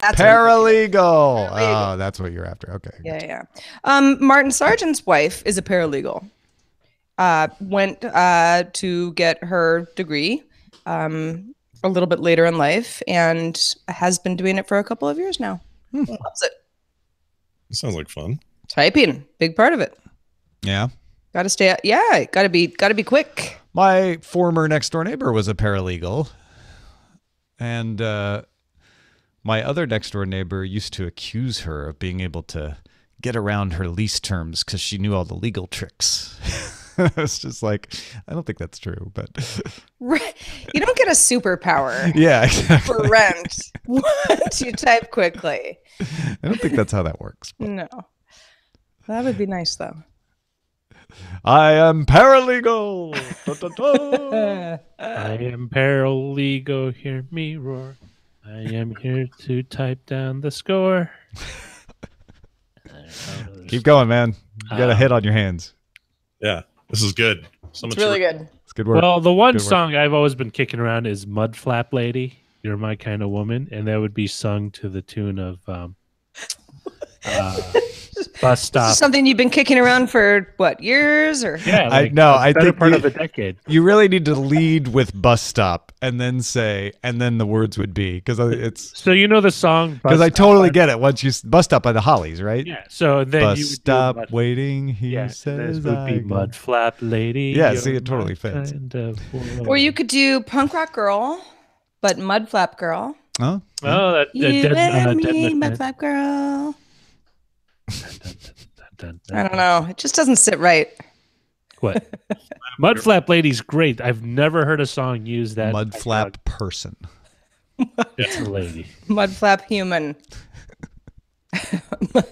Paralegal. Oh, that's what you're after. Okay. Yeah. Martin Sargent's wife is a paralegal. Went to get her degree a little bit later in life and has been doing it for a couple of years now. Loves it. Sounds like fun. Typing, big part of it. Yeah. Got to stay. Yeah, got to be quick. My former next door neighbor was a paralegal, and my other next door neighbor used to accuse her of being able to get around her lease terms because she knew all the legal tricks. It's just like, I don't think that's true, but you don't get a superpower. Yeah, exactly. For rent once you type quickly. I don't think that's how that works. But. No, that would be nice though. I am paralegal. I am paralegal. Hear me roar. I am here to type down the score. Keep going, man. You got a hit on your hands. Yeah, this is good. It's really good. It's good work. Well, the one song I've always been kicking around is Mud Flap Lady, You're My Kind of Woman, and that would be sung to the tune of Bus Stop. Something you've been kicking around for what, years or? Yeah, like I think part of a decade. You really need to lead with Bus Stop and then the words would be, because it's. So you know the song. Because I totally get it. Once you Bus Stop by the Hollies, right? Yeah. So then Bus you would Stop waiting. He says would be Mud Flap Lady. Yeah, see, it totally fits. Or you could do Punk Rock Girl, but Mud Flap Girl. Oh, that me, Mud Flap Girl. I don't know. It just doesn't sit right. What? Mud Flap Lady's great. I've never heard a song use that. Mud Flap person. It's a lady. Mud Flap human. A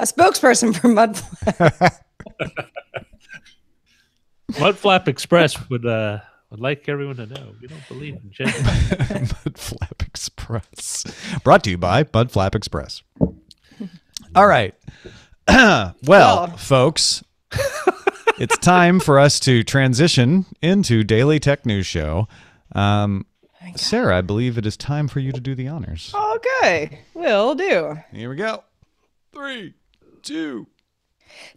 spokesperson for Mud Flap. Mud Flap Express would like everyone to know we don't believe in gender. Mud Flap Express. Brought to you by Mud Flap Express. All right. Well, folks, it's time for us to transition into Daily Tech News Show. Sarah, I believe it is time for you to do the honors. Okay, will do. Here we go. 3, 2.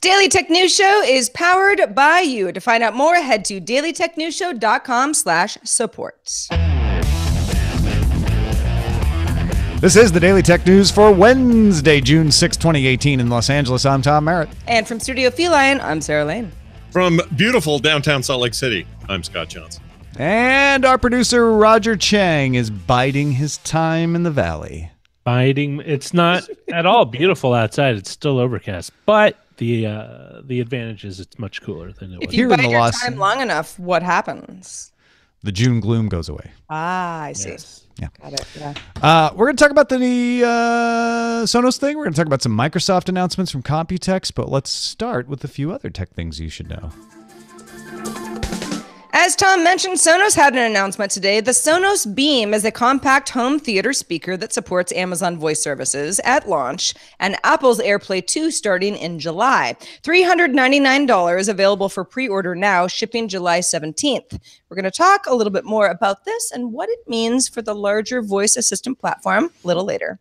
Daily Tech News Show is powered by you. To find out more, head to dailytechnewsshow.com/support. This is the Daily Tech News for Wednesday, June 6, 2018 in Los Angeles. I'm Tom Merritt. And from Studio Feline, I'm Sarah Lane. From beautiful downtown Salt Lake City, I'm Scott Johnson. And our producer, Roger Chang, is biding his time in the valley. Biding. It's not at all beautiful outside. It's still overcast. But the advantage is it's much cooler than it was. If you bide your time long enough, what happens? The June gloom goes away. Ah, I see. Yes. Yeah. Got it. Yeah. We're going to talk about the Sonos thing. We're going to talk about some Microsoft announcements from Computex, but let's start with a few other tech things you should know. As Tom mentioned, Sonos had an announcement today. The Sonos Beam is a compact home theater speaker that supports Amazon Voice Services at launch and Apple's AirPlay 2 starting in July. $399 available for pre-order now, shipping July 17th. We're going to talk a little bit more about this and what it means for the larger voice assistant platform a little later.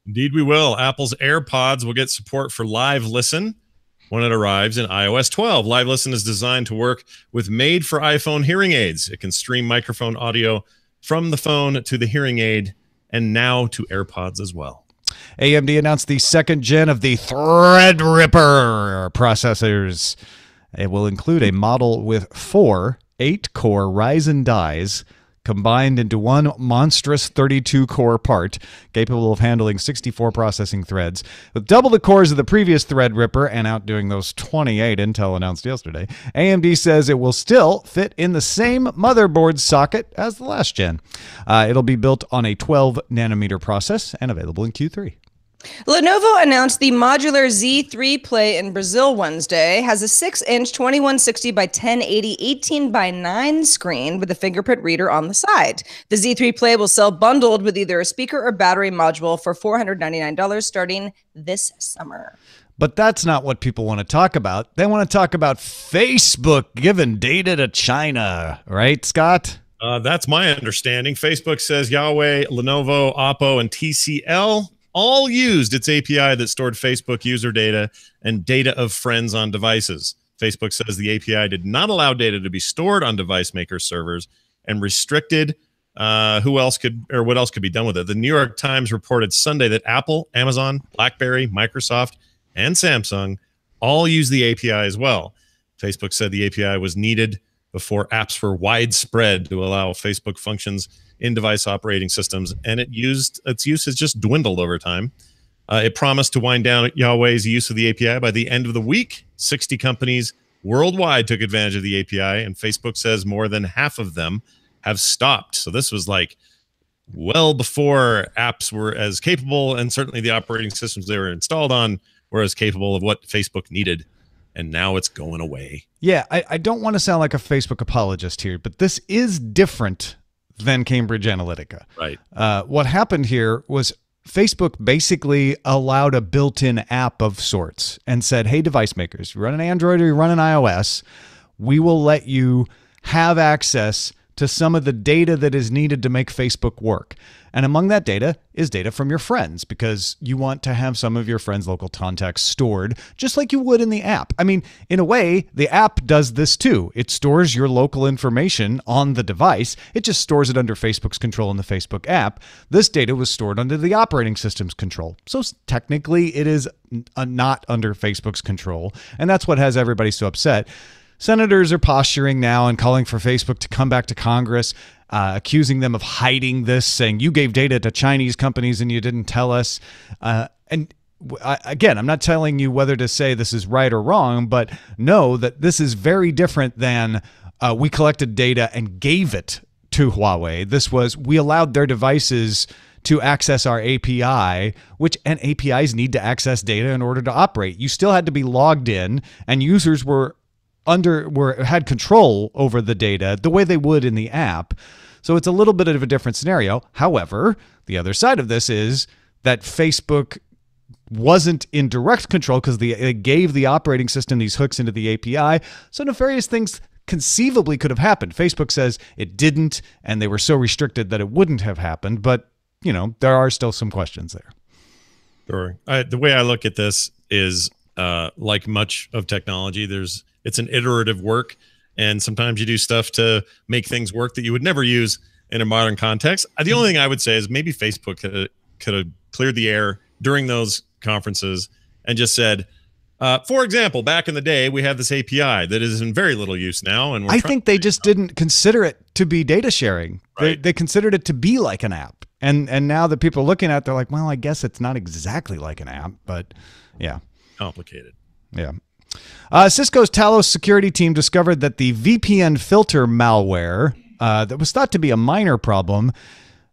Indeed, we will. Apple's AirPods will get support for Live Listen when it arrives in iOS 12. Live Listen is designed to work with made-for-iPhone hearing aids. It can stream microphone audio from the phone to the hearing aid and now to AirPods as well. AMD announced the second gen of the Threadripper processors. It will include a model with 4 8-core Ryzen dies combined into one monstrous 32-core part, capable of handling 64 processing threads. With double the cores of the previous Threadripper and outdoing those 28 Intel announced yesterday, AMD says it will still fit in the same motherboard socket as the last gen. It'll be built on a 12-nanometer process and available in Q3. Lenovo announced the modular Z3 Play in Brazil Wednesday. Has a 6-inch 2160 by 1080 18 by 9 screen with a fingerprint reader on the side. The Z3 Play will sell bundled with either a speaker or battery module for $499 starting this summer. But that's not what people want to talk about. They want to talk about Facebook giving data to China, right, Scott? That's my understanding. Facebook says Huawei, Lenovo, Oppo, and TCL all used its API that stored Facebook user data and data of friends on devices. Facebook says the API did not allow data to be stored on device maker servers and restricted what else could be done with it. The New York Times reported Sunday that Apple, Amazon, BlackBerry, Microsoft, and Samsung all use the API as well. Facebook said the API was needed before apps were widespread to allow Facebook functions in device operating systems, and its use has just dwindled over time. It promised to wind down Huawei's use of the API by the end of the week. 60 companies worldwide took advantage of the API, and Facebook says more than half of them have stopped. So this was like well before apps were as capable, and certainly the operating systems they were installed on were as capable of what Facebook needed. And now it's going away. Yeah, I don't want to sound like a Facebook apologist here, but this is different than Cambridge Analytica. Right. What happened here was Facebook basically allowed a built-in app of sorts and said, hey, device makers, you run an Android or you run an iOS, we will let you have access to some of the data that is needed to make Facebook work. And among that data is data from your friends, because you want to have some of your friends' local contacts stored just like you would in the app. I mean, in a way, the app does this too. It stores your local information on the device. It just stores it under Facebook's control in the Facebook app. This data was stored under the operating system's control. So technically, it is not under Facebook's control. And that's what has everybody so upset. Senators are posturing now and calling for Facebook to come back to Congress, accusing them of hiding this, saying you gave data to Chinese companies and you didn't tell us. Again, I'm not telling you whether to say this is right or wrong, but know that this is very different than we collected data and gave it to Huawei. This was, we allowed their devices to access our API, and APIs need to access data in order to operate. You still had to be logged in, and users had control over the data the way they would in the app. So it's a little bit of a different scenario. However, the other side of this is that Facebook wasn't in direct control because they gave the operating system these hooks into the API. So nefarious things conceivably could have happened. Facebook says it didn't, and they were so restricted that it wouldn't have happened. But, you know, there are still some questions there. Sure. The way I look at this is like much of technology, it's an iterative work, and sometimes you do stuff to make things work that you would never use in a modern context. The only thing I would say is maybe Facebook could have cleared the air during those conferences and just said, for example, back in the day, we have this API that is in very little use now. And I think they just didn't consider it to be data sharing. Right. They considered it to be like an app. And now that people are looking at it, they're like, well, I guess it's not exactly like an app, but yeah. Complicated. Yeah. Cisco's Talos security team discovered that the VPN filter malware that was thought to be a minor problem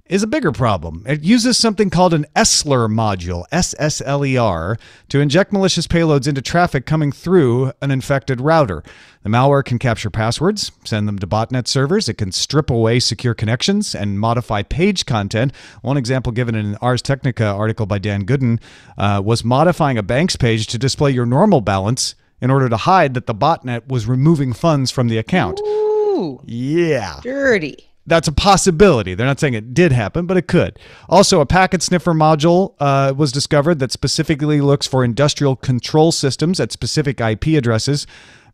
is a bigger problem. It uses something called an SSLR module, SSLER, to inject malicious payloads into traffic coming through an infected router. The malware can capture passwords, send them to botnet servers. It can strip away secure connections and modify page content. One example given in an Ars Technica article by Dan Gooden was modifying a bank's page to display your normal balance in order to hide that the botnet was removing funds from the account. Ooh, yeah. dirty. That's a possibility. They're not saying it did happen, but it could. Also, a packet sniffer module was discovered that specifically looks for industrial control systems at specific IP addresses.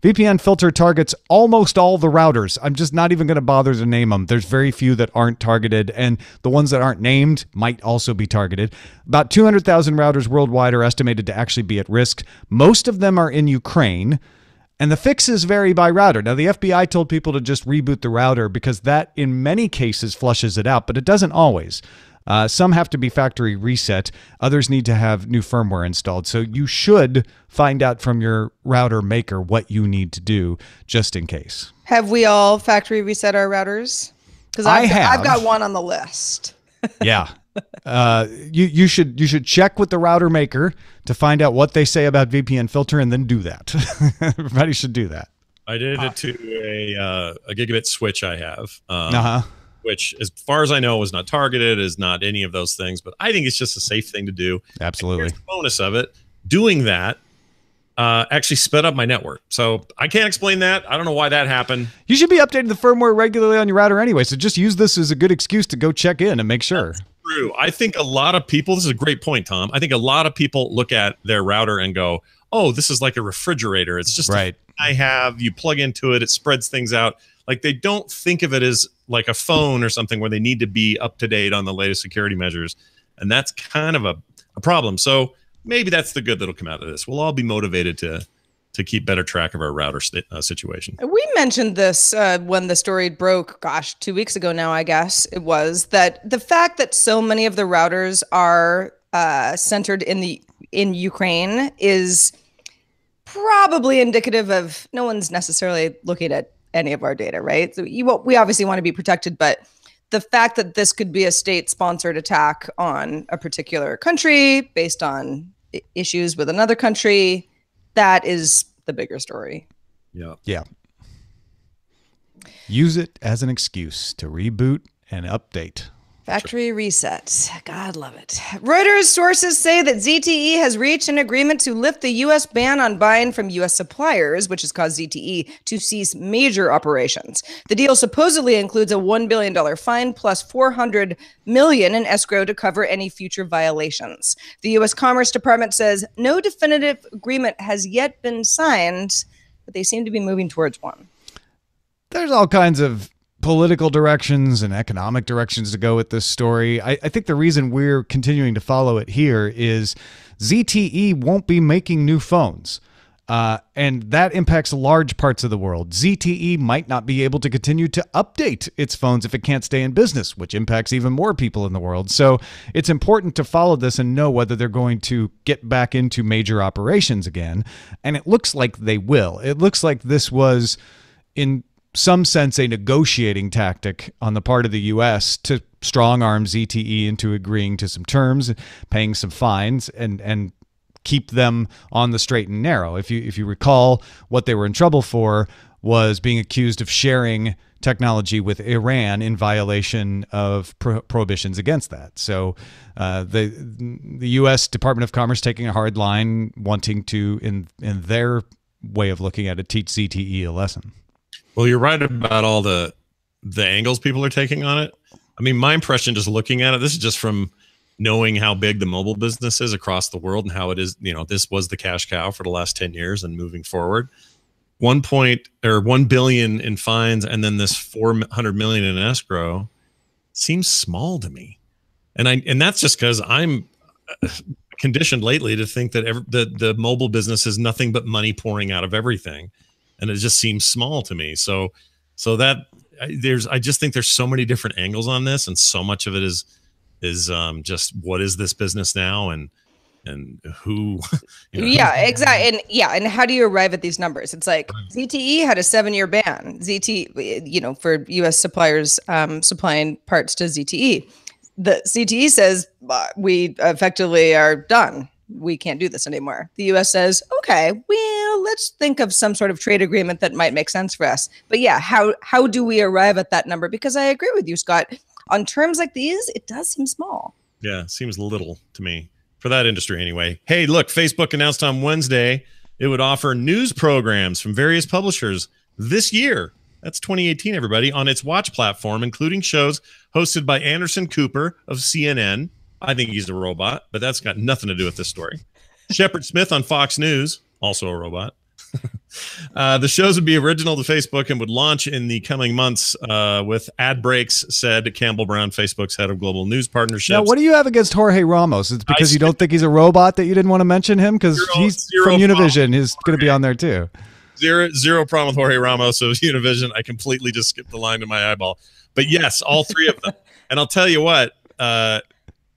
VPN filter targets almost all the routers. I'm just not even going to bother to name them. There's very few that aren't targeted, and the ones that aren't named might also be targeted. About 200,000 routers worldwide are estimated to actually be at risk. Most of them are in Ukraine. And the fixes vary by router. Now, the FBI told people to just reboot the router because that, in many cases, flushes it out, but it doesn't always. Some have to be factory reset. Others need to have new firmware installed. So you should find out from your router maker what you need to do just in case. Have we all factory reset our routers? Because I've got one on the list. Yeah. You should check with the router maker to find out what they say about VPN filter and then do that. Everybody should do that. I did it to a gigabit switch I have, which, as far as I know, was not targeted, is not any of those things. But I think it's just a safe thing to do. Absolutely. Here's the bonus of it. Doing that actually sped up my network. So I can't explain that. I don't know why that happened. You should be updating the firmware regularly on your router anyway, so just use this as a good excuse to go check in and make sure. That's true. I think a lot of people, this is a great point, Tom. I think a lot of people look at their router and go, oh, this is like a refrigerator. It's just right. you plug into it, it spreads things out. Like they don't think of it as like a phone or something where they need to be up to date on the latest security measures. And that's kind of a problem. So maybe that's the good that'll come out of this. We'll all be motivated to keep better track of our router situation. We mentioned this when the story broke, 2 weeks ago now, I guess it was, that the fact that so many of the routers are centered in Ukraine is probably indicative of no one's necessarily looking at any of our data, right? So we obviously want to be protected, but the fact that this could be a state-sponsored attack on a particular country based on issues with another country, that is the bigger story. Yeah. Use it as an excuse to reboot and update. Factory reset. God love it. Reuters sources say that ZTE has reached an agreement to lift the U.S. ban on buying from U.S. suppliers, which has caused ZTE to cease major operations. The deal supposedly includes a $1 billion fine plus $400 million in escrow to cover any future violations. The U.S. Commerce Department says no definitive agreement has yet been signed, but they seem to be moving towards one. There's all kinds of political directions and economic directions to go with this story. I think the reason we're continuing to follow it here is ZTE won't be making new phones. And that impacts large parts of the world. ZTE might not be able to continue to update its phones if it can't stay in business, which impacts even more people in the world. So it's important to follow this and know whether they're going to get back into major operations again. And it looks like they will. It looks like this was, in some sense, a negotiating tactic on the part of the U.S. to strong-arm ZTE into agreeing to some terms, paying some fines, and keep them on the straight and narrow. If you recall, what they were in trouble for was being accused of sharing technology with Iran in violation of prohibitions against that. So the U.S. Department of Commerce taking a hard line, wanting to, in their way of looking at it, teach ZTE a lesson. Well, you're right about all the angles people are taking on it. I mean, my impression just looking at it, this is just from knowing how big the mobile business is across the world and how it is, this was the cash cow for the last 10 years and moving forward. 1 billion in fines and then this $400 million in escrow seems small to me. And that's just because I'm conditioned lately to think that the mobile business is nothing but money pouring out of everything. And it just seems small to me. So that I just think there's so many different angles on this, and so much of it is just what is this business now, and who. Yeah, exactly, and how do you arrive at these numbers? It's like ZTE had a 7-year ban. ZTE, for U.S. suppliers supplying parts to ZTE. The ZTE says we effectively are done. We can't do this anymore. The U.S. says, okay, well, let's think of some sort of trade agreement that might make sense for us. But yeah, how do we arrive at that number? Because I agree with you, Scott. On terms like these, it does seem small. Yeah, it seems little to me for that industry anyway. Hey, look, Facebook announced on Wednesday it would offer news programs from various publishers this year. That's 2018, everybody, on its Watch platform, including shows hosted by Anderson Cooper of CNN. I think he's a robot, but that's got nothing to do with this story. Shepard Smith on Fox News, also a robot. The shows would be original to Facebook and would launch in the coming months with ad breaks, said Campbell Brown, Facebook's head of global news partnerships. Now, what do you have against Jorge Ramos? It's because you don't think he's a robot that you didn't want to mention him? Because he's from Univision. He's going to be on there too. Zero problem with Jorge Ramos of Univision. I completely just skipped the line to my eyeball. But yes, all three of them. And I'll tell you what,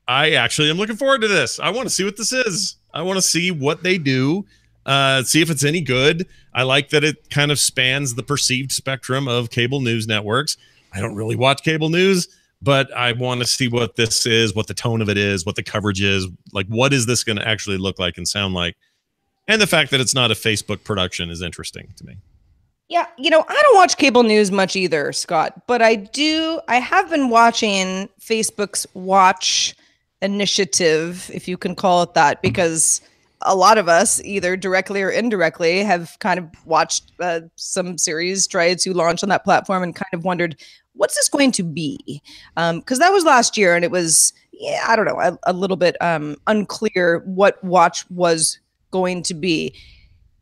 I actually am looking forward to this. I want to see what this is. I want to see what they do, see if it's any good. I like that it kind of spans the perceived spectrum of cable news networks. I don't really watch cable news, but I want to see what this is, what the tone of it is, what the coverage is. Like, what is this going to actually look like and sound like? And the fact that it's not a Facebook production is interesting to me. Yeah, I don't watch cable news much either, Scott, but I have been watching Facebook's Watch initiative, if you can call it that, because a lot of us, either directly or indirectly, have kind of watched some series try to launch on that platform and kind of wondered, what's this going to be? Because that was last year, and it was, I don't know, a little bit unclear what Watch was going to be.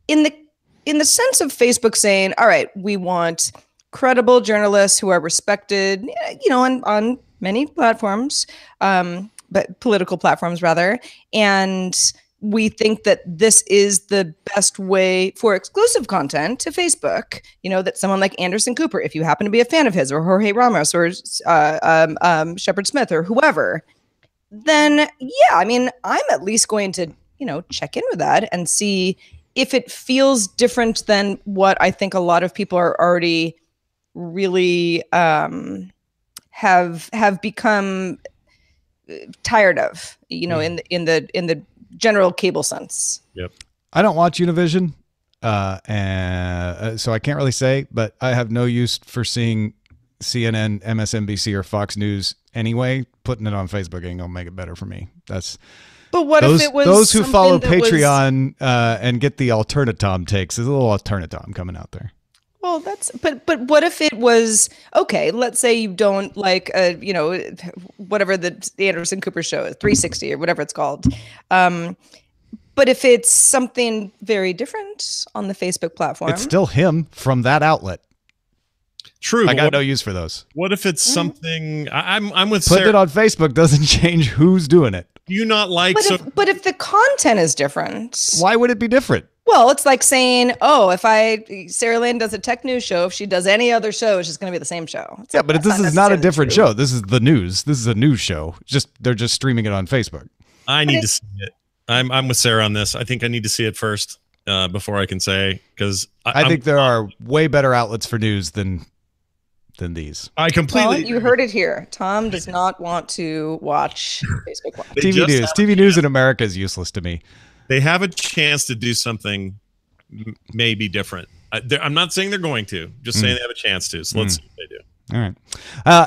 In the sense of Facebook saying, all right, we want credible journalists who are respected, on many platforms, but political platforms rather, and we think that this is the best way for exclusive content to Facebook, that someone like Anderson Cooper, if you happen to be a fan of his, or Jorge Ramos, or Shepard Smith, or whoever, then I'm at least going to, check in with that and see if it feels different than what I think a lot of people are already really have become tired of, in the general cable sense. Yep. I don't watch Univision, and so I can't really say, but I have no use for seeing CNN, MSNBC, or Fox News anyway. Putting it on Facebook ain't gonna make it better for me. But what if it was those who follow Patreon and get the alternatom takes? There's a little alternatom coming out there. Well, but what if it was okay? Let's say you don't like whatever the Anderson Cooper show is, 360 or whatever it's called. But if it's something very different on the Facebook platform, it's still him from that outlet. True. I got no use for those. What if it's something? I'm with Putting Sarah. it on Facebook doesn't change who's doing it. Do you not like? But if the content is different, Why would it be different? well, it's like saying, oh, if Sarah Lane does a tech news show, if she does any other show, it's just going to be the same show. Yeah, but this is not a different show. This is the news. This is a news show. They're just streaming it on Facebook. I need to see it. I'm with Sarah on this. I think I need to see it first before I can say, because I think there are way better outlets for news than these. I completely. Well, you heard it here. Tom does not want to watch Facebook Live. TV news in America is useless to me. They have a chance to do something maybe different. I'm not saying they're going to, just saying they have a chance to. So let's see what they do. All right.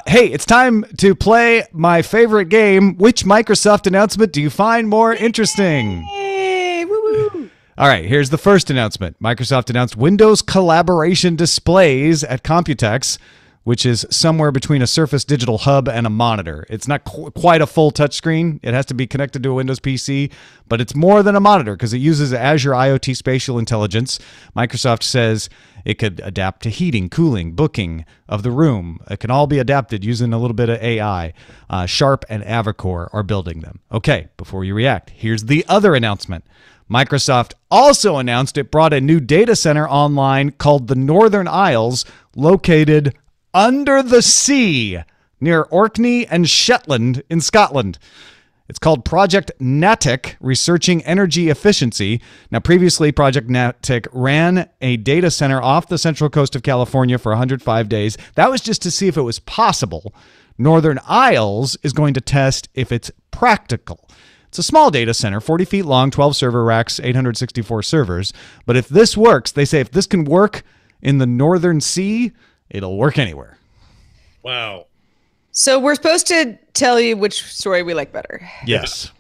Hey, it's time to play my favorite game. Which Microsoft announcement do you find more interesting? Hey, woo-woo. All right, here's the first announcement. Microsoft announced Windows collaboration displays at Computex, which is somewhere between a Surface Digital Hub and a monitor. It's not quite a full touchscreen. It has to be connected to a Windows PC, but it's more than a monitor because it uses Azure IoT Spatial Intelligence. Microsoft says it could adapt to heating, cooling, booking of the room. It can all be adapted using a little bit of AI. Sharp and Avocor are building them. Okay, before you react, here's the other announcement. Microsoft also announced it brought a new data center online called the Northern Isles, located under the sea near Orkney and Shetland in Scotland. It's called Project Natick, Researching Energy Efficiency. Now, previously, Project Natick ran a data center off the central coast of California for 105 days. That was just to see if it was possible. Northern Isles is going to test if it's practical. It's a small data center, 40 feet long, 12 server racks, 864 servers. But if this works, they say if this can work in the Northern Sea, it'll work anywhere. Wow. So we're supposed to tell you which story we like better. Yes.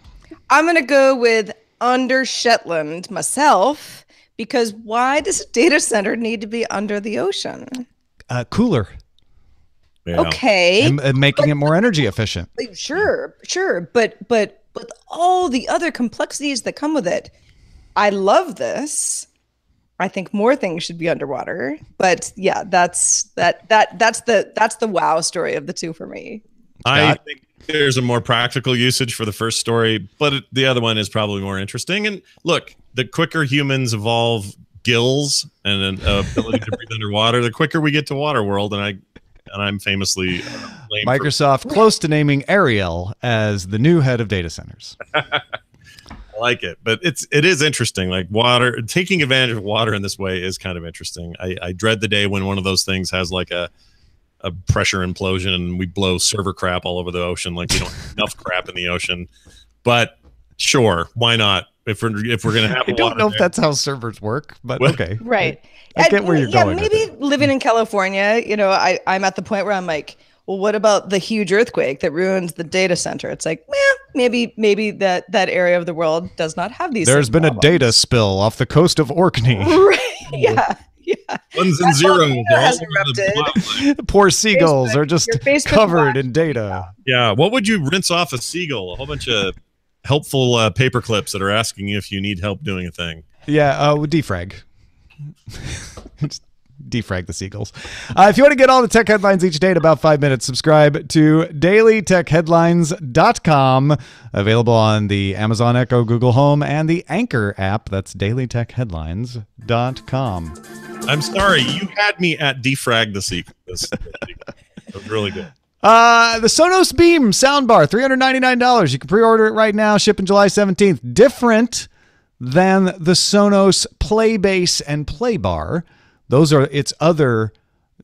I'm going to go with under Shetland myself, because why does a data center need to be under the ocean? Cooler. Yeah. Okay. And making it more energy efficient. Sure. But all the other complexities that come with it. I love this. I think more things should be underwater, but yeah, that's the wow story of the two for me. I think there's a more practical usage for the first story, but the other one is probably more interesting. And look, the quicker humans evolve gills and an ability to breathe underwater, the quicker we get to Waterworld. And I'm famously Microsoft close to naming Ariel as the new head of data centers. I like it, but it is interesting. Like water, taking advantage of water in this way is kind of interesting. I dread the day when one of those things has like a pressure implosion and we blow server crap all over the ocean. Like we don't have enough crap in the ocean. But sure, why not? If we're gonna have, I don't know if that's how servers work, but okay, right. I get where you're going. Maybe living in California, I'm at the point where I'm like, well, what about the huge earthquake that ruins the data center? It's like, maybe that area of the world does not have these. There's been problems. a data spill off the coast of Orkney. Right. Yeah. Ones and zeros. Has erupted. Poor seagulls are just your Facebook covered Live. in data. Yeah. What would you rinse off a seagull? A whole bunch of helpful paper clips that are asking you if you need help doing a thing. Yeah, defrag. Just defrag the seagulls. If you want to get all the tech headlines each day in about 5 minutes, subscribe to dailytechheadlines.com. Available on the Amazon Echo, Google Home, and the Anchor app. That's dailytechheadlines.com. I'm sorry, you had me at defrag the sequel. It was really good. The Sonos Beam soundbar, $399. You can pre-order it right now, shipping July 17th. Different than the Sonos Playbase and Playbar. Those are its other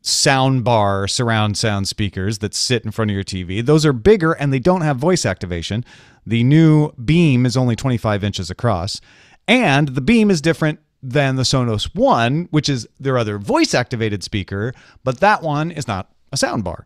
soundbar surround sound speakers that sit in front of your TV. Those are bigger and they don't have voice activation. The new Beam is only 25 inches across. And the Beam is different than the Sonos One, which is their other voice-activated speaker, but that one is not a soundbar.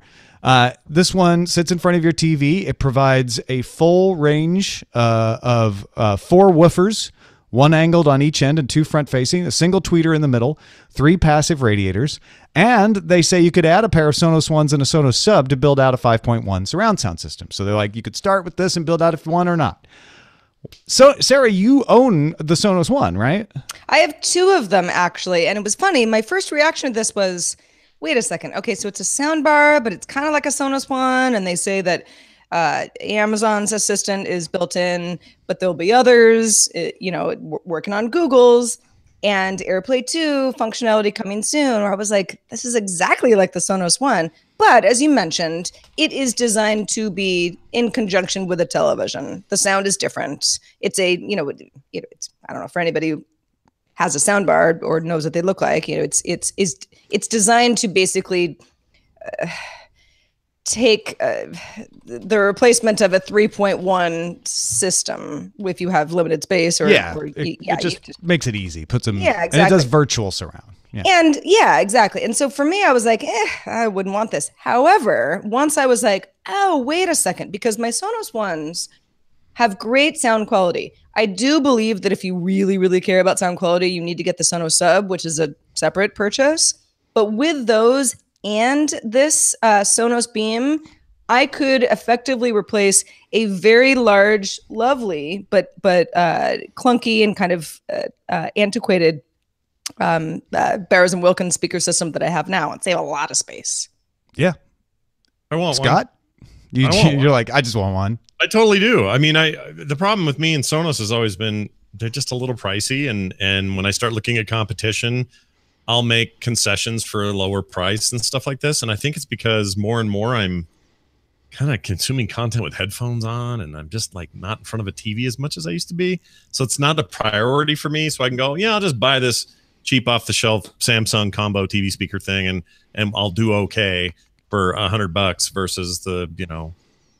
This one sits in front of your TV. It provides a full range of 4 woofers, 1 angled on each end and 2 front-facing, a single tweeter in the middle, 3 passive radiators, and they say you could add a pair of Sonos Ones and a Sonos Sub to build out a 5.1 surround sound system. So they're like, you could start with this and build out if you want or not. So, Sarah, you own the Sonos One, right? I have 2 of them, actually. And it was funny. My first reaction to this was, wait a second. Okay, so it's a sound bar, but it's kind of like a Sonos One. And they say that Amazon's Assistant is built in, but there'll be others, working on Google's, and AirPlay 2 functionality coming soon. Where I was like, this is exactly like the Sonos One. But as you mentioned, it is designed to be in conjunction with a television. The sound is different. It's it's, I don't know, for anybody who has a sound bar or knows what they look like, it's designed to basically take the replacement of a 3.1 system if you have limited space it just makes it easy. Puts them, exactly. And it does virtual surround. Yeah. And exactly. And so for me, I was like, I wouldn't want this. However, once I was like, oh, wait a second, because my Sonos Ones have great sound quality. I do believe that if you really, really care about sound quality, you need to get the Sonos Sub, which is a separate purchase. But with those and this Sonos Beam, I could effectively replace a very large, lovely, but clunky and kind of antiquated Bears and Wilkins speaker system that I have now and save a lot of space. Yeah. I want Scott? one. You're like, I just want one. I totally do. I mean, the problem with me and Sonos has always been they're just a little pricey, and when I start looking at competition, I'll make concessions for a lower price and stuff like this. And I think it's because more and more I'm kind of consuming content with headphones on, and I'm just like not in front of a TV as much as I used to be. So it's not a priority for me. So I can go, I'll just buy this cheap off the shelf Samsung combo TV speaker thing, and I'll do okay for $100 versus the,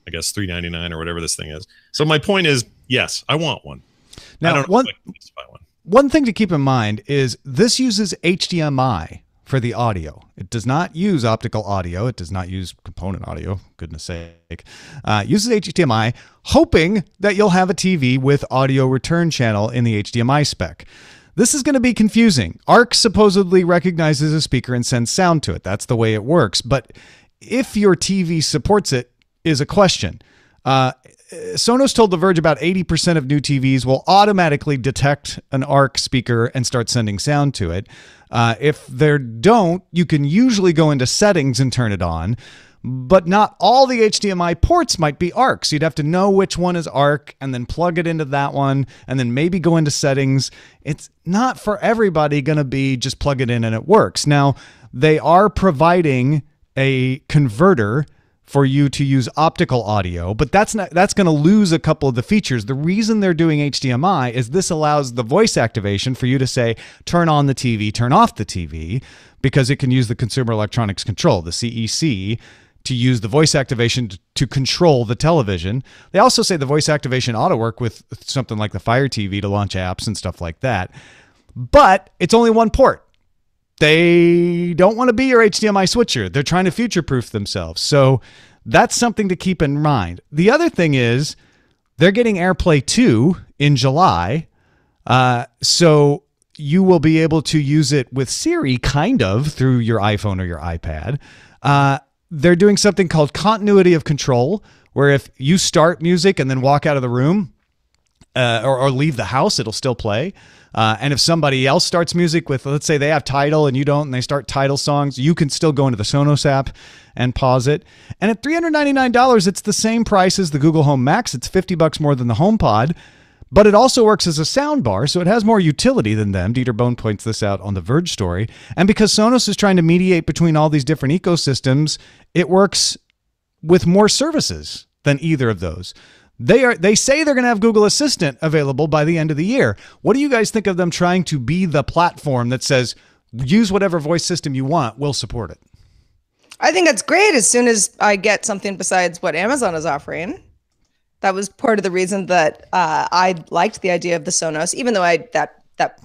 I guess $399 or whatever this thing is. So my point is, yes, I want one. Now, I don't know if I can just buy one. One thing to keep in mind is this uses HDMI for the audio. It does not use optical audio. It does not use component audio, goodness sake. Uses HDMI, hoping that you'll have a TV with audio return channel in the HDMI spec. This is going to be confusing. ARC supposedly recognizes a speaker and sends sound to it. That's the way it works. But if your TV supports it is a question. Sonos told The Verge about 80% of new TVs will automatically detect an ARC speaker and start sending sound to it. If they don't, you can usually go into settings and turn it on, but not all the HDMI ports might be ARC. So you'd have to know which one is ARC and then plug it into that one and then maybe go into settings. It's not for everybody going to be just plug it in and it works. Now, they are providing a converter for you to use optical audio, but that's going to lose a couple of the features. The reason they're doing HDMI is this allows the voice activation for you to say, turn on the TV, turn off the TV, because it can use the Consumer Electronics Control, the CEC, to use the voice activation to control the television. They also say the voice activation ought to work with something like the Fire TV to launch apps and stuff like that. But it's only one port. they don't want to be your HDMI switcher. They're trying to future-proof themselves. So that's something to keep in mind. The other thing is they're getting AirPlay 2 in July. So you will be able to use it with Siri kind of through your iPhone or your iPad. They're doing something called continuity of control, where if you start music and then walk out of the room or leave the house, it'll still play. And if somebody else starts music with, let's say they have Tidal and you don't, and they start Tidal songs, you can still go into the Sonos app and pause it. And at $399, it's the same price as the Google Home Max. It's $50 more than the HomePod, but it also works as a sound bar, so it has more utility than them. Dieter Bohn points this out on the Verge story. And because Sonos is trying to mediate between all these different ecosystems, it works with more services than either of those. They say they're going to have Google Assistant available by the end of the year. What do you guys think of them trying to be the platform that says, use whatever voice system you want, we'll support it? I think that's great as soon as I get something besides what Amazon is offering. That was part of the reason that I liked the idea of the Sonos, even though that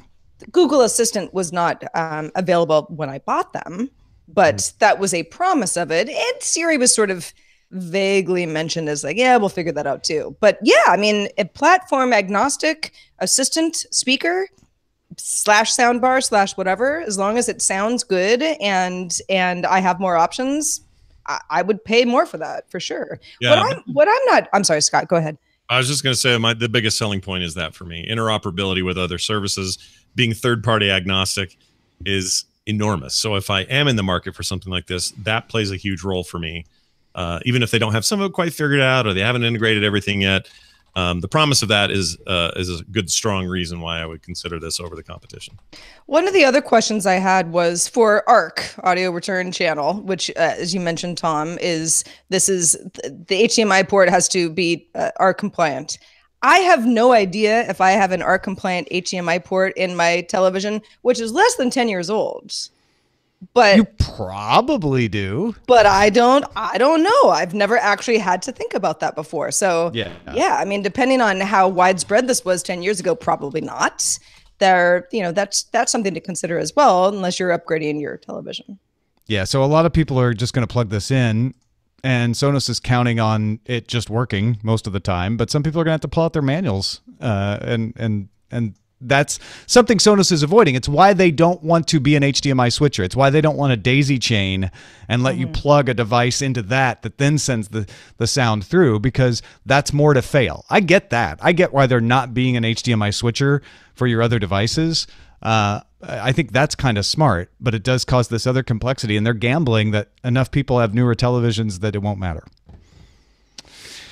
Google Assistant was not available when I bought them, but that was a promise of it. And Siri was sort of vaguely mentioned as like, yeah, we'll figure that out too. But yeah, I mean, a platform agnostic assistant speaker / soundbar / whatever, as long as it sounds good and I have more options, I would pay more for that for sure. Yeah. I'm sorry, Scott, go ahead. I was just going to say the biggest selling point is that for me, interoperability with other services, being third-party agnostic is enormous. So if I am in the market for something like this, that plays a huge role for me. Even if they don't have some of it quite figured out or they haven't integrated everything yet, the promise of that is a good, strong reason why I would consider this over the competition. One of the other questions I had was for ARC, Audio Return Channel, which, as you mentioned, Tom, the HDMI port has to be ARC compliant. I have no idea if I have an ARC compliant HDMI port in my television, which is less than 10 years old. But you probably do. But I don't know. I've never actually had to think about that before. So yeah, I mean, depending on how widespread this was 10 years ago, probably not. That's something to consider as well, unless you're upgrading your television. Yeah, so a lot of people are just going to plug this in, and Sonos is counting on it just working most of the time, but some people are going to have to pull out their manuals and that's something Sonos is avoiding. It's why they don't want to be an HDMI switcher. It's why they don't want a daisy chain and let you plug a device into that then sends the sound through, because that's more to fail. I get that. I get why they're not being an HDMI switcher for your other devices. I think that's kind of smart, but it does cause this other complexity, and they're gambling that enough people have newer televisions that it won't matter.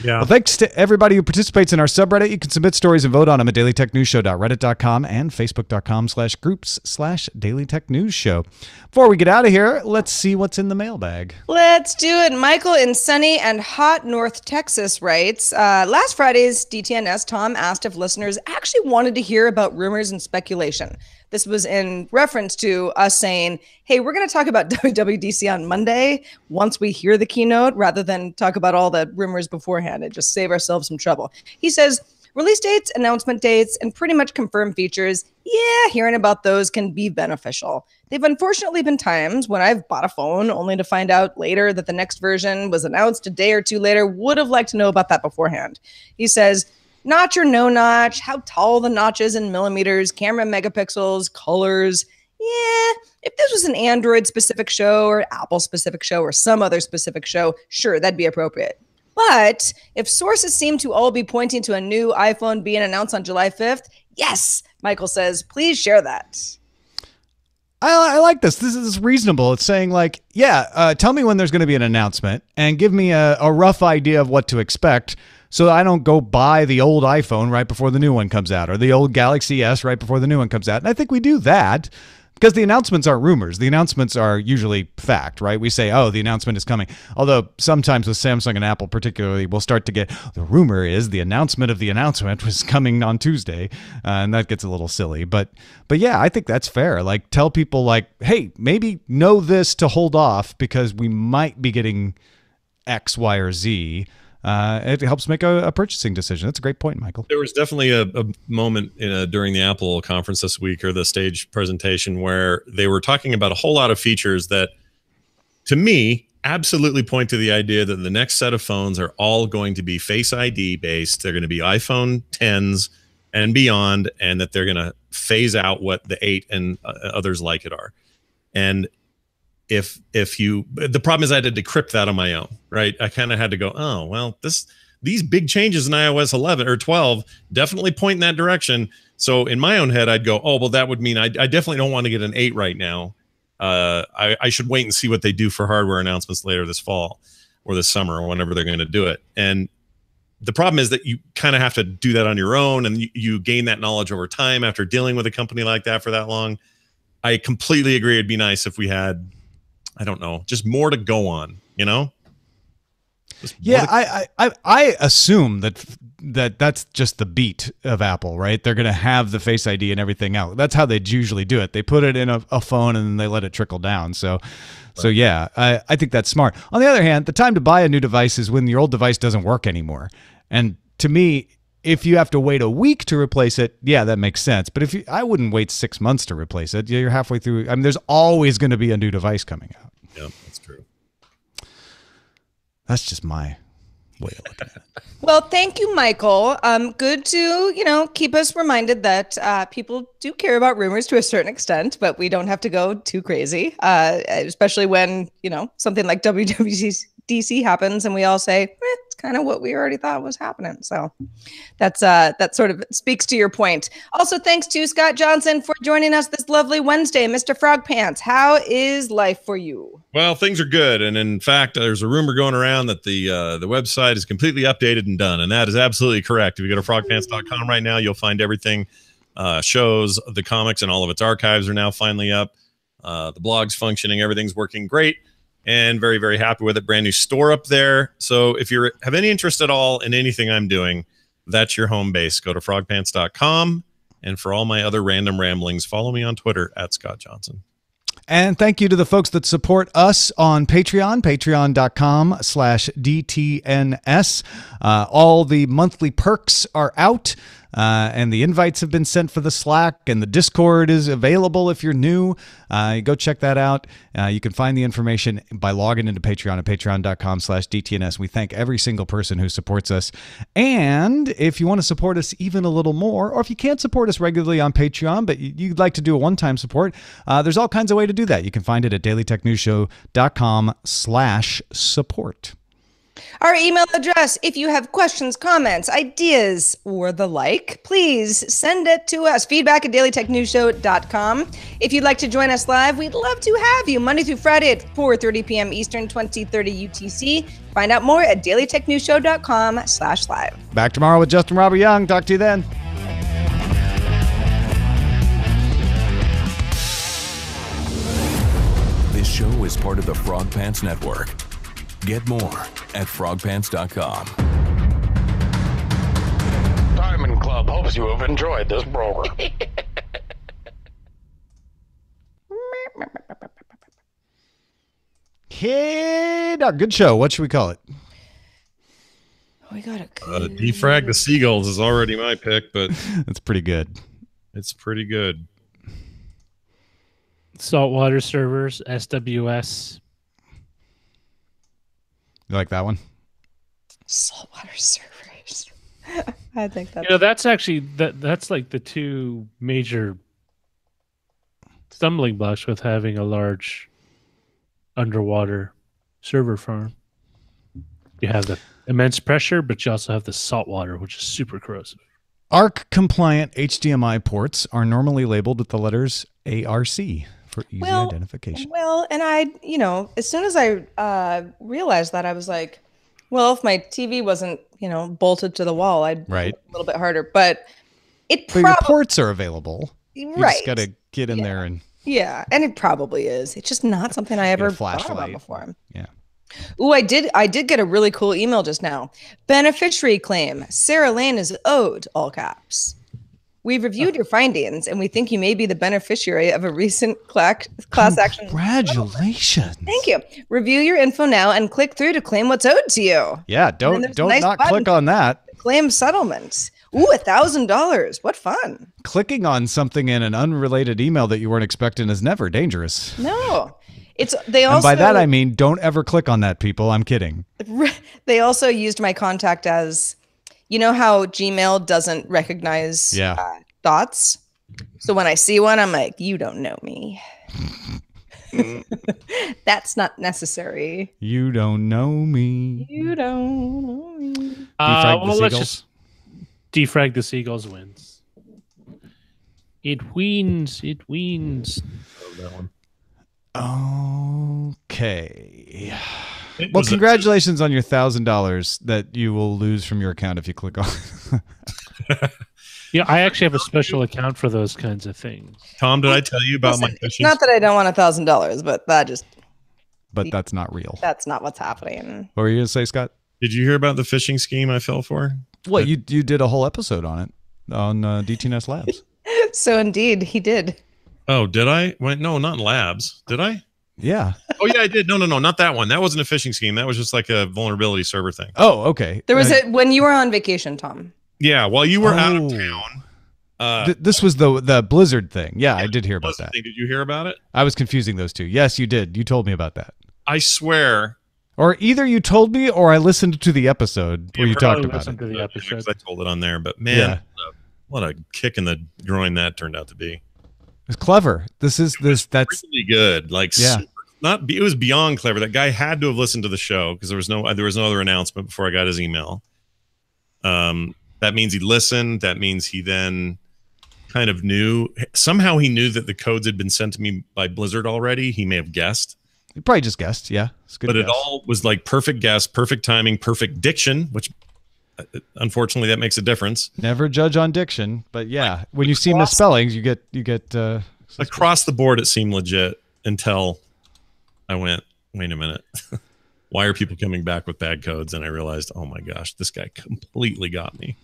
Yeah. Well, thanks to everybody who participates in our subreddit. You can submit stories and vote on them at dailytechnewsshow.reddit.com and facebook.com/groups/dailytechnewsshow. Before we get out of here, let's see what's in the mailbag. Let's do it. Michael in sunny and hot North Texas writes, last Friday's DTNS, Tom asked if listeners actually wanted to hear about rumors and speculation. This was in reference to us saying, hey, we're going to talk about WWDC on Monday once we hear the keynote, rather than talk about all the rumors beforehand and just save ourselves some trouble. He says, release dates, announcement dates, and pretty much confirmed features. Yeah, hearing about those can be beneficial. They've unfortunately been times when I've bought a phone only to find out later that the next version was announced a day or two later. Would have liked to know about that beforehand. He says, notch or no notch, how tall the notch is in millimeters, camera megapixels, colors. Yeah, if this was an Android specific show or Apple specific show or some other specific show, sure, that'd be appropriate. But if sources seem to all be pointing to a new iPhone being announced on July 5th, yes, Michael says, please share that. I like this. This is reasonable. It's saying like, yeah, tell me when there's going to be an announcement and give me a rough idea of what to expect, so I don't go buy the old iPhone right before the new one comes out, or the old Galaxy S right before the new one comes out. And I think we do that because the announcements aren't rumors. The announcements are usually fact, right? We say, oh, the announcement is coming. Although sometimes with Samsung and Apple particularly, we'll start to get, the rumor is the announcement of the announcement was coming on Tuesday. And that gets a little silly. But yeah, I think that's fair. Like, tell people like, hey, maybe know this to hold off because we might be getting X, Y, or Z. it helps make a purchasing decision. That's a great point, Michael. There was definitely a moment during the Apple conference this week, or the stage presentation, where they were talking about a whole lot of features that, to me, absolutely point to the idea that the next set of phones are all going to be Face ID based. They're going to be iPhone 10s and beyond, and that they're going to phase out what the 8 and others like it are. And the problem is I had to decrypt that on my own, right? I kind of had to go, oh, well, these big changes in iOS 11 or 12 definitely point in that direction. So in my own head, I'd go, oh, well, that would mean I definitely don't want to get an 8 right now. I should wait and see what they do for hardware announcements later this fall or this summer or whenever they're going to do it. And the problem is that you kind of have to do that on your own, and you gain that knowledge over time after dealing with a company like that for that long. I completely agree. It'd be nice if we had, I don't know, just more to go on, you know? Yeah, I assume that's just the beat of Apple, right? They're going to have the Face ID and everything out. That's how they usually do it. They put it in a phone and then they let it trickle down. So yeah, I think that's smart. On the other hand, the time to buy a new device is when your old device doesn't work anymore. And to me, if you have to wait a week to replace it, yeah, that makes sense. But I wouldn't wait 6 months to replace it. You're halfway through. I mean, there's always going to be a new device coming out. Yeah, that's true. That's just my way of looking at it. Well, thank you, Michael. Good to, keep us reminded that people do care about rumors to a certain extent, but we don't have to go too crazy, especially when, something like WWDC happens and we all say, it's kind of what we already thought was happening. So that sort of speaks to your point. Also, thanks to Scott Johnson for joining us this lovely Wednesday. Mr. Frog Pants, how is life for you? Well, things are good. And in fact, there's a rumor going around that the website is completely updated and done. And that is absolutely correct. If you go to frogpants.com right now, you'll find everything. Shows, the comics, and all of its archives are now finally up. The blog's functioning. Everything's working great. And very, very happy with it. Brand new store up there. So if you have any interest at all in anything I'm doing, that's your home base. Go to frogpants.com. And for all my other random ramblings, follow me on Twitter at Scott Johnson. And thank you to the folks that support us on Patreon, patreon.com/DTNS. All the monthly perks are out. And the invites have been sent for the Slack, and the Discord is available if you're new. Go check that out. You can find the information by logging into Patreon at patreon.com/DTNS. We thank every single person who supports us. And if you want to support us even a little more, or if you can't support us regularly on Patreon, but you'd like to do a one-time support, there's all kinds of ways to do that. You can find it at dailytechnewsshow.com/support. Our email address, if you have questions, comments, ideas, or the like, please send it to us, feedback@dailytechnewsshow.com. If you'd like to join us live, we'd love to have you Monday through Friday at 4:30 p.m. Eastern, 2030 UTC. Find out more at dailytechnewsshow.com/live. Back tomorrow with Justin Robert Young. Talk to you then. This show is part of the Frog Pants Network. Get more at frogpants.com. Diamond Club hopes you have enjoyed this program. Hey, dog, good show. What should we call it? We got a good... Defrag the Seagulls is already my pick, but That's pretty good. it's pretty good. Saltwater servers, SWS. You like that one? Saltwater servers. I think that's... That's actually, that's like the two major stumbling blocks with having a large underwater server farm. You have the immense pressure, but you also have the salt water, which is super corrosive. ARC-compliant HDMI ports are normally labeled with the letters ARC for easy identification. Well, and I, as soon as I realized that, I was like, well, if my TV wasn't, bolted to the wall, I'd Right. work a little bit harder. But it But your probably... ports are available. You Right. just got to get in there and Yeah, and it probably is. It's just not something I ever thought about flashlight. before. Yeah. Ooh, I did get a really cool email just now. Beneficiary claim. Sarah Lane is owed, all caps. We've reviewed your findings, and we think you may be the beneficiary of a recent class action. Congratulations. Thank you. Review your info now and click through to claim what's owed to you. Yeah, don't nice not button click on that. Claim settlement. Ooh, $1,000. What fun. Clicking on something in an unrelated email that you weren't expecting is never dangerous. No. And by that I mean don't ever click on that, people. I'm kidding. They also used my contact as, you know how Gmail doesn't recognize thoughts? So when I see one, I'm like, you don't know me. That's not necessary. You don't know me. You don't know me. Defrag the let's Seagulls. just defrag the Seagulls wins. It wins. It wins. Love that one. Okay. Well, congratulations on your $1,000 that you will lose from your account if you click on. Yeah, I actually have a special account for those kinds of things. Tom, did I tell you about my It's fishing? not that I don't want $1,000, but But that's not real. that's not what's happening. What were you going to say, Scott? Did you hear about the phishing scheme I fell for? Well, you did a whole episode on it on DTNS Labs. So indeed, he did. Oh, did I? Wait, no, not in labs. Did I? Yeah. Oh, yeah, I did. No, not that one. That wasn't a phishing scheme. That was just like a vulnerability server thing. Oh, okay. There was when you were on vacation, Tom. Yeah, while you were out of town. This was the Blizzard thing. Yeah, I did hear about that. Did you hear about it? I was confusing those two. Yes, you did. You told me about that. I swear. Or either you told me or I listened to the episode where you talked about it. To the episode. I told it on there, but man, what a kick in the groin that turned out to be. It's clever. That's really good. Like, it was beyond clever. That guy had to have listened to the show because there was no other announcement before I got his email. That means he listened. That means he then kind of knew. Somehow he knew that the codes had been sent to me by Blizzard already. He may have guessed. You probably just guessed. Yeah. It's good. But it all was like perfect guess, perfect timing, perfect diction, which unfortunately that makes a difference. Never judge on diction, but yeah, when you see misspellings, you get across the board it seemed legit until I went, wait a minute. Why are people coming back with bad codes? And I realized, oh my gosh, this guy completely got me.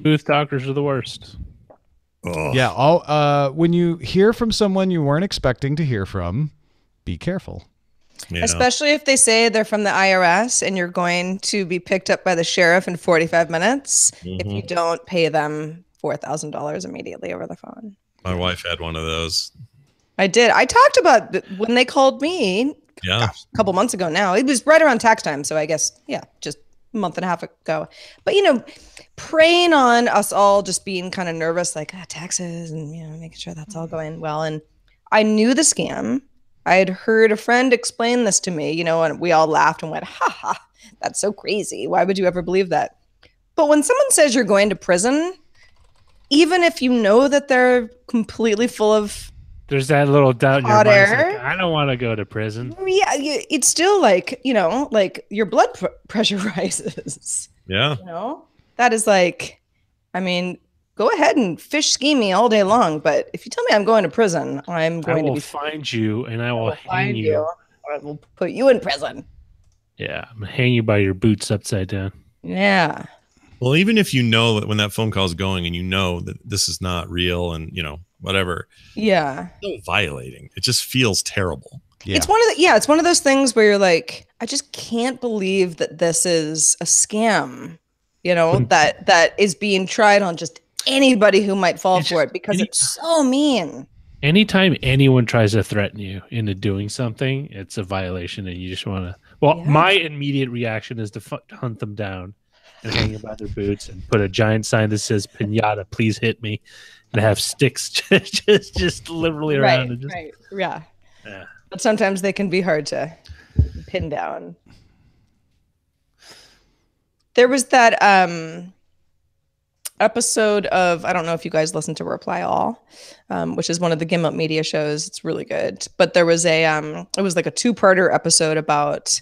Smooth talkers are the worst. Oh. Yeah, when you hear from someone you weren't expecting to hear from, be careful. Yeah. Especially if they say they're from the IRS and you're going to be picked up by the sheriff in 45 minutes if you don't pay them $4,000 immediately over the phone. My wife had one of those. I did. I talked about when they called me a couple months ago now. It was right around tax time. So I guess, just a month and a half ago. But, preying on us all just being kind of nervous, like taxes and, making sure that's all going well. And I knew the scam. I had heard a friend explain this to me, and we all laughed and went, ha ha, that's so crazy. Why would you ever believe that? But when someone says you're going to prison, even if you know that they're completely full of there's that little doubt in your mind. Like, I don't want to go to prison. Yeah, it's still like, like your blood pressure rises. Yeah. That is like, go ahead and fish scheme me all day long, but if you tell me I'm going to prison, I will find you and I will hang you. I will put you in prison. Yeah, I'm gonna hang you by your boots upside down. Yeah. Well, even if you know that when that phone call is going and you know that this is not real and whatever. Yeah. It's so violating. It just feels terrible. Yeah. It's one of those things where you're like, I just can't believe that this is a scam, that is being tried on just anybody who might fall for it because it's so mean. Anytime anyone tries to threaten you into doing something, it's a violation and you just want to. Well, my immediate reaction is to hunt them down and hang them by their boots and put a giant sign that says "Pinata, please hit me," and have sticks just literally around. And just, right. Yeah. But sometimes they can be hard to pin down. There was that episode of, I don't know if you guys listen to Reply All, which is one of the Gimlet Media shows. It's really good. But there was it was like a two-parter episode about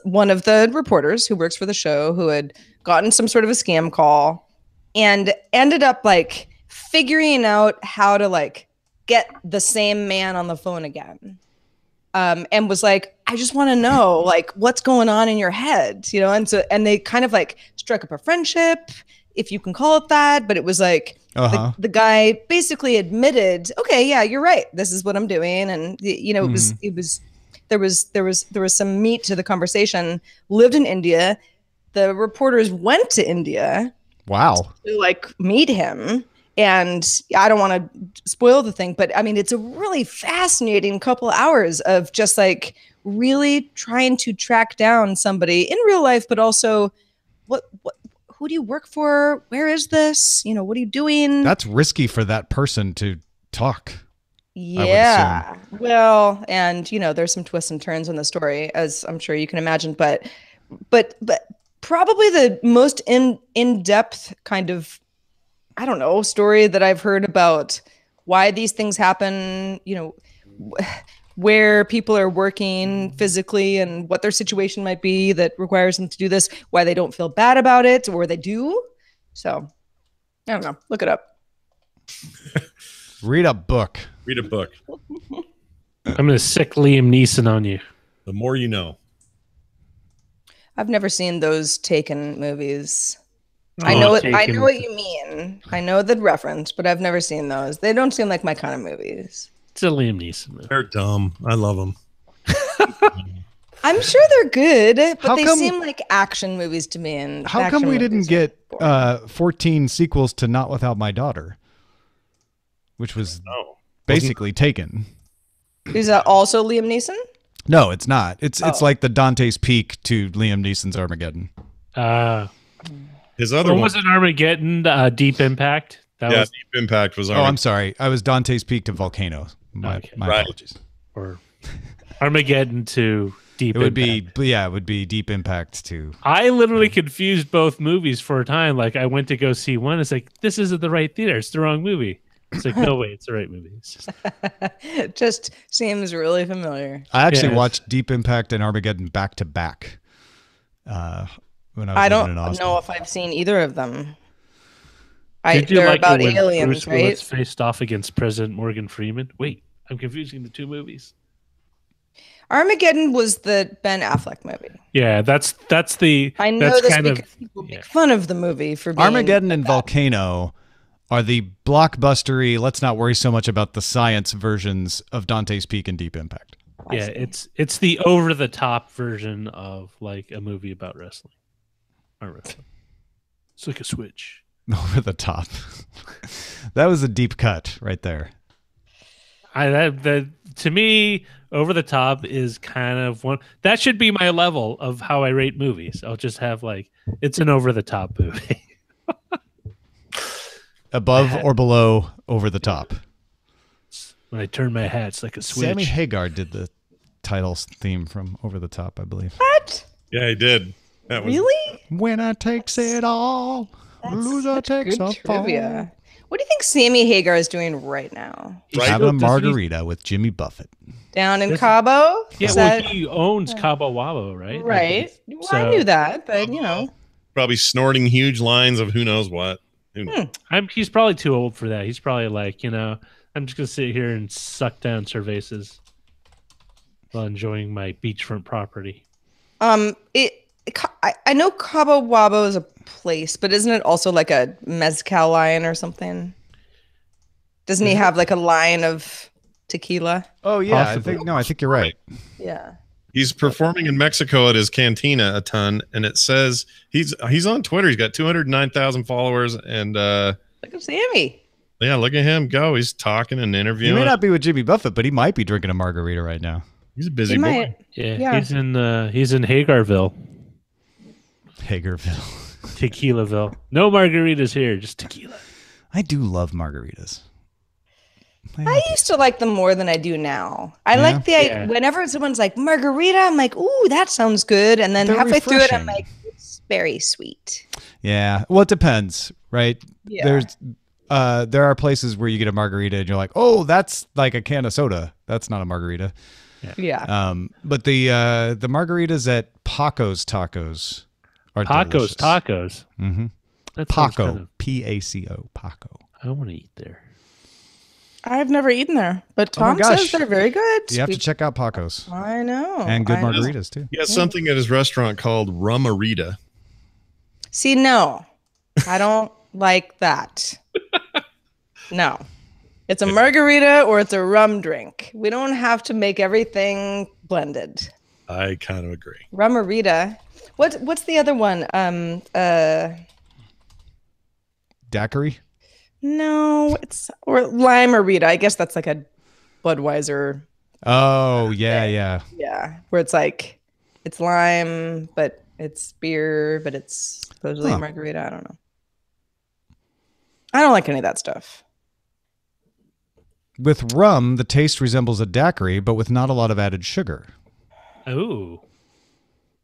one of the reporters who works for the show who had gotten some sort of a scam call and ended up like figuring out how to like get the same man on the phone again. And was like, I just want to know like what's going on in your head, and they kind of like struck up a friendship. if you can call it that, but it was like the guy basically admitted, okay, yeah, you're right. This is what I'm doing. And there was some meat to the conversation. Lived in India. The reporters went to India. Wow. To like meet him. And I don't want to spoil the thing, but I mean, it's a really fascinating couple hours of just like really trying to track down somebody in real life, but also who do you work for? Where is this? What are you doing? That's risky for that person to talk. Yeah. Well, and there's some twists and turns in the story, as I'm sure you can imagine, but probably the most in-depth kind of, I don't know, story that I've heard about why these things happen, where people are working physically and what their situation might be that requires them to do this, why they don't feel bad about it, or they do. So, I don't know. Look it up. Read a book. Read a book. I'm going to sick Liam Neeson on you. The more you know. I've never seen those Taken movies. I know what you mean. I know the reference, but I've never seen those. They don't seem like my kind of movies. It's a Liam Neeson movie. They're dumb. I love them. I'm sure they're good, but they seem like action movies to me. And how come we didn't get 14 sequels to Not Without My Daughter, which was basically Taken? Is that also Liam Neeson? No, it's not. It's like the Dante's Peak to Liam Neeson's Armageddon. His other one wasn't Armageddon Deep Impact. Deep Impact was. I'm sorry. I was Dante's Peak to Volcano. My apologies. Or Armageddon to Deep Impact. It would be Deep Impact to. I literally confused both movies for a time. Like I went to go see one. It's like, this isn't the right theater. It's the wrong movie. It's like, no way, it's the right movie. It just seems really familiar. I actually watched Deep Impact and Armageddon back to back. When I don't know if I've seen either of them. They're like about aliens, Bruce right? Willis faced off against President Morgan Freeman. Wait, I'm confusing the two movies. Armageddon was the Ben Affleck movie. Yeah, that's the. I know this because people make fun of the movie for being Armageddon and Volcano are the blockbustery, let's not worry so much about the science versions of Dante's Peak and Deep Impact. Yeah, it's the over the top version of like a movie about wrestling. Or wrestling. It's like a switch. Over the top. That was a deep cut right there. To me, over the top is kind of one that should be my level of how I rate movies. I'll just have like it's an over the top movie. Above or below over the top. When I turn my hat, it's like a switch. Sammy Hagar did the title theme from Over the Top, I believe. What? Yeah, he did. That was... Really? Winner takes it all. Loser takes a fall. Trivia. What do you think Sammy Hagar is doing right now? He's having a margarita with Jimmy Buffett. Down in Cabo? Yeah, he owns Cabo Wabo, right? Right. I knew that, but Probably snorting huge lines of who knows what. Who knows? He's probably too old for that. He's probably like, I'm just going to sit here and suck down cervezas while enjoying my beachfront property. I know Cabo Wabo is a place, but isn't it also like a mezcal line or something? Doesn't he have like a line of tequila? Oh yeah, I think you're right. Yeah. He's performing in Mexico at his cantina a ton, and it says he's on Twitter. He's got 209,000 followers, and look at Sammy. Yeah, look at him go. He's talking and interviewing. He may not be with Jimmy Buffett, but he might be drinking a margarita right now. He's a busy boy. Yeah, he's in Hagarville. Tequilaville. No margaritas here, just tequila. I do love margaritas. I used to like them more than I do now. I like whenever someone's like margarita, I'm like, ooh, that sounds good. And then halfway through it, I'm like, it's very sweet. Yeah. Well, it depends, right? Yeah. There are places where you get a margarita and you're like, oh, that's like a can of soda. That's not a margarita. Yeah. But the margaritas at Paco's Tacos are delicious. Tacos. Mm-hmm. Paco, Paco, Paco. I want to eat there. I've never eaten there, but Tom says they're very good. You have to check out Paco's. I know. And good margaritas too. He has something at his restaurant called Rumarita. See, no. I don't like that. No. It's a margarita or it's a rum drink. We don't have to make everything blended. I kind of agree. Rummarita. What's the other one? Daiquiri? No, or Limerita. I guess that's like a Budweiser. Oh, yeah. Yeah, where it's like it's lime, but it's beer, but it's supposedly a margarita. I don't know. I don't like any of that stuff. With rum, the taste resembles a daiquiri, but with not a lot of added sugar. Ooh.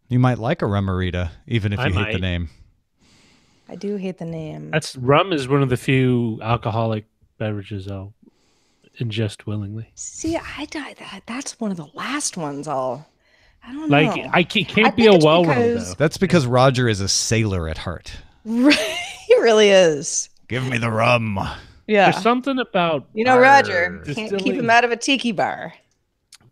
You might like a rummarita, even if I you hate the might. name. I do hate the name. Rum is one of the few alcoholic beverages I'll ingest willingly. See, that's one of the last ones I don't know. Like I can't think be a it's well rum because- though. That's because Roger is a sailor at heart. He really is. Give me the rum. Yeah. There's something about Roger can't keep distilling- him out of a tiki bar.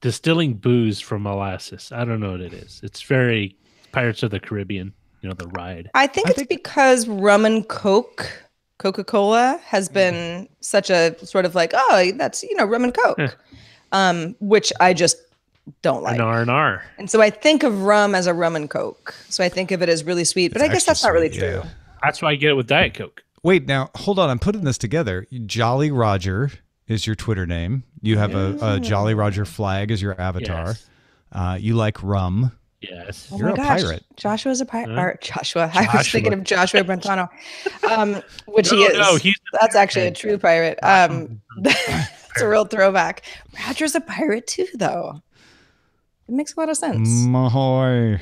distilling booze from molasses. I don't know what it is. It's very Pirates of the Caribbean, the ride. I think it's because rum and Coca-Cola has been such a sort of like, oh, that's, rum and Coke, which I just don't like. An R&R. And so I think of rum as a rum and Coke. So I think of it as really sweet, but I guess that's not really Extra sweet, true. That's why I get it with Diet Coke. Wait, now, hold on. I'm putting this together. Jolly Roger is your Twitter name. You have a Jolly Roger flag as your avatar. Yes. You like rum. Yes. Oh You're my a gosh, pirate. Joshua's a pirate. Or Joshua. I was thinking of Joshua Brentano, which he is. No, That's actually a true pirate. It's a real throwback. Roger's a pirate too, though. It makes a lot of sense. Mahoy.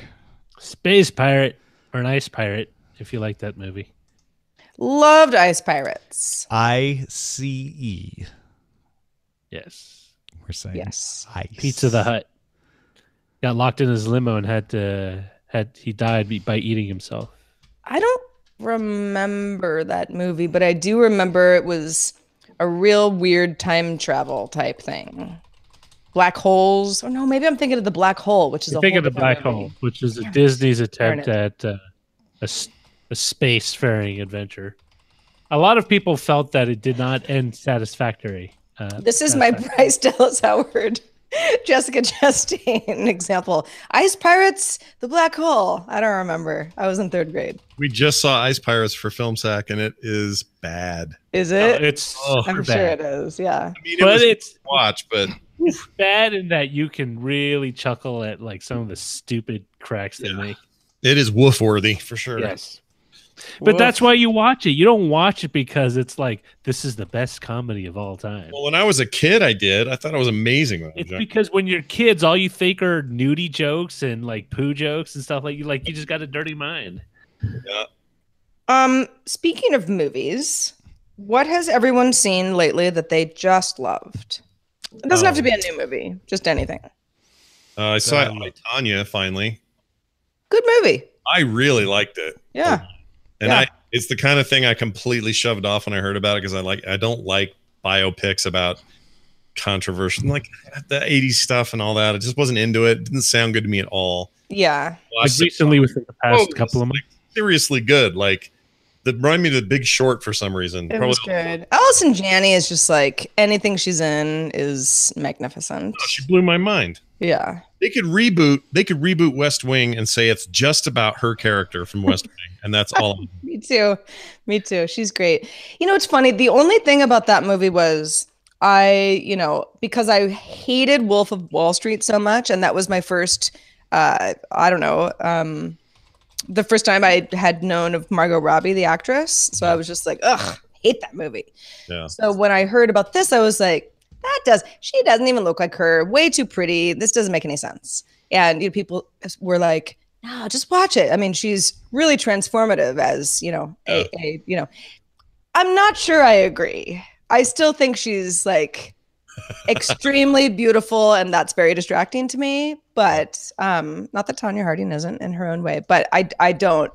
Space Pirate or an Ice Pirate, if you like that movie. Loved Ice Pirates. ICE. Yes. We're saying Yes. ice. Pizza the Hut. Got locked in his limo and he died by eating himself. I don't remember that movie, but I do remember it was a real weird time travel type thing. Black holes. Or no, maybe I'm thinking of The Black Hole, which is I think of the Black movie. Hole, which is Disney's attempt Merritt. at a space-faring adventure. A lot of people felt that it did not end satisfactory. This is my Bryce Dallas Howard, Jessica Chastain example. Ice Pirates, The Black Hole. I don't remember. I was in 3rd grade. We just saw Ice Pirates for Film Sack, and it is bad. Is it? It's I'm sure it is. Yeah. I mean, But it's watch, but bad in that you can really chuckle at like some of the stupid cracks they make. it is woof worthy for sure. Yes. But that's why you watch it. You don't watch it because it's like, this is the best comedy of all time. Well, when I was a kid, I did. I thought it was amazing. When I was It's young. because when you're kids, all you think are nudie jokes and like poo jokes and stuff you just got a dirty mind. Speaking of movies, what has everyone seen lately that they just loved? It doesn't have to be a new movie, just anything. I saw Tanya finally. Good movie. I really liked it. Yeah. And it's the kind of thing I completely shoved off when I heard about it because I don't like biopics about controversial, like the 80s stuff and all that. I just wasn't into it. It didn't sound good to me at all. Yeah. Like recently within the past couple of months. Seriously good. Like, that reminded me of The Big Short for some reason. It was good. Allison Janney is just like, anything she's in is magnificent. She blew my mind. Yeah. They could reboot West Wing and say it's just about her character from West Wing, and that's all. Me too. She's great. It's funny. The only thing about that movie was because I hated Wolf of Wall Street so much, and that was my first, the first time I had known of Margot Robbie, the actress. So I was just like, ugh, hate that movie. Yeah. So when I heard about this, I was like, she doesn't even look like her. Way too pretty. This doesn't make any sense. And people were like, no, just watch it. I mean, she's really transformative as, I'm not sure I agree. I still think she's like extremely beautiful, and that's very distracting to me. But not that Tanya Harding isn't in her own way, but I don't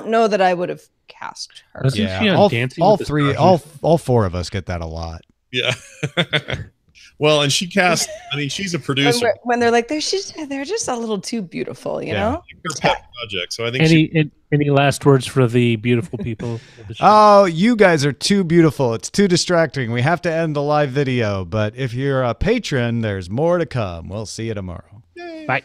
know that I would have cast her. Wasn't she on all Dancing all with the three, Stars? all four of us get that a lot. Yeah. Well, and she cast. I mean, she's a producer. When they're like they're just a little too beautiful, you know. Her pet project. So I think any last words for the beautiful people of the show? Oh, you guys are too beautiful. It's too distracting. We have to end the live video. But if you're a patron, there's more to come. We'll see you tomorrow. Bye.